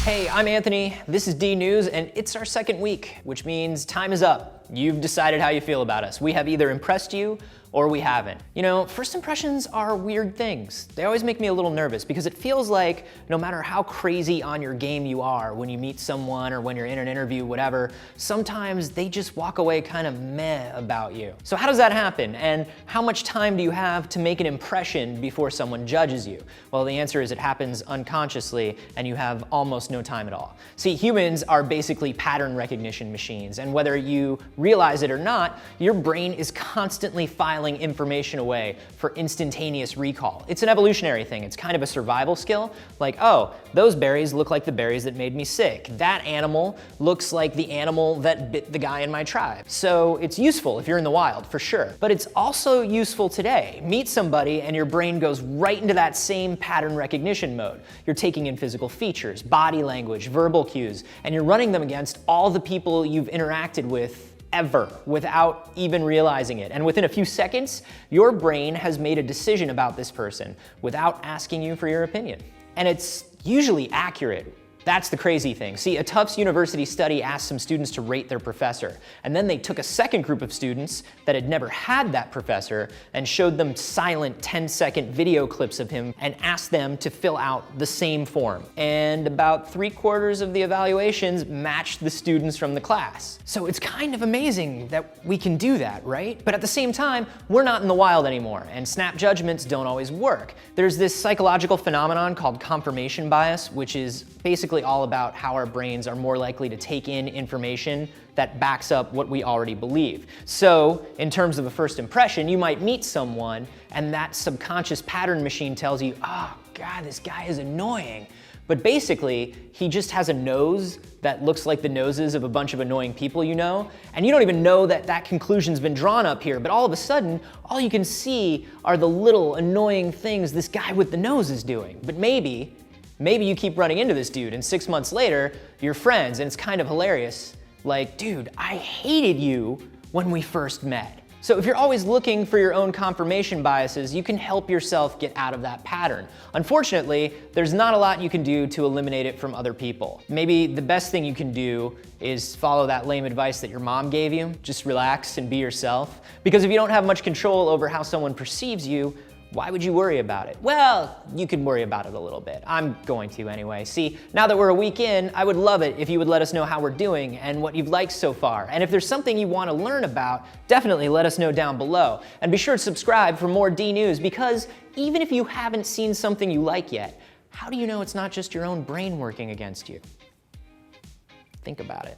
Hey, I'm Anthony, this is DNews, and it's our second week, which means time is up. You've decided how you feel about us. We have either impressed you or we haven't. You know, first impressions are weird things. They always make me a little nervous because it feels like no matter how crazy on your game you are when you meet someone or when you're in an interview, whatever, sometimes they just walk away kind of meh about you. So how does that happen? And how much time do you have to make an impression before someone judges you? Well, the answer is it happens unconsciously and you have almost no time at all. See, humans are basically pattern recognition machines, and whether you realize it or not, your brain is constantly filing information away for instantaneous recall. It's an evolutionary thing. It's kind of a survival skill. Like, oh, those berries look like the berries that made me sick. That animal looks like the animal that bit the guy in my tribe. So it's useful if you're in the wild, for sure. But it's also useful today. Meet somebody and your brain goes right into that same pattern recognition mode. You're taking in physical features, body language, verbal cues, and you're running them against all the people you've interacted with ever without even realizing it. And within a few seconds, your brain has made a decision about this person without asking you for your opinion. And it's usually accurate. That's the crazy thing. See, a Tufts University study asked some students to rate their professor, and then they took a second group of students that had never had that professor and showed them silent 10-second video clips of him and asked them to fill out the same form. And about 3/4 of the evaluations matched the students from the class. So it's kind of amazing that we can do that, right? But at the same time, we're not in the wild anymore, and snap judgments don't always work. There's this psychological phenomenon called confirmation bias, which is basically all about how our brains are more likely to take in information that backs up what we already believe. So, in terms of a first impression, you might meet someone and that subconscious pattern machine tells you, oh God, this guy is annoying. But basically, he just has a nose that looks like the noses of a bunch of annoying people you know, and you don't even know that that conclusion's been drawn up here, but all of a sudden, all you can see are the little annoying things this guy with the nose is doing. But maybe you keep running into this dude and 6 months later, you're friends and it's kind of hilarious. Like, dude, I hated you when we first met. So if you're always looking for your own confirmation biases, you can help yourself get out of that pattern. Unfortunately, there's not a lot you can do to eliminate it from other people. Maybe the best thing you can do is follow that lame advice that your mom gave you. Just relax and be yourself. Because if you don't have much control over how someone perceives you, why would you worry about it? Well, you could worry about it a little bit. I'm going to anyway. See, now that we're a week in, I would love it if you would let us know how we're doing and what you've liked so far. And if there's something you want to learn about, definitely let us know down below. And be sure to subscribe for more DNews, because even if you haven't seen something you like yet, how do you know it's not just your own brain working against you? Think about it.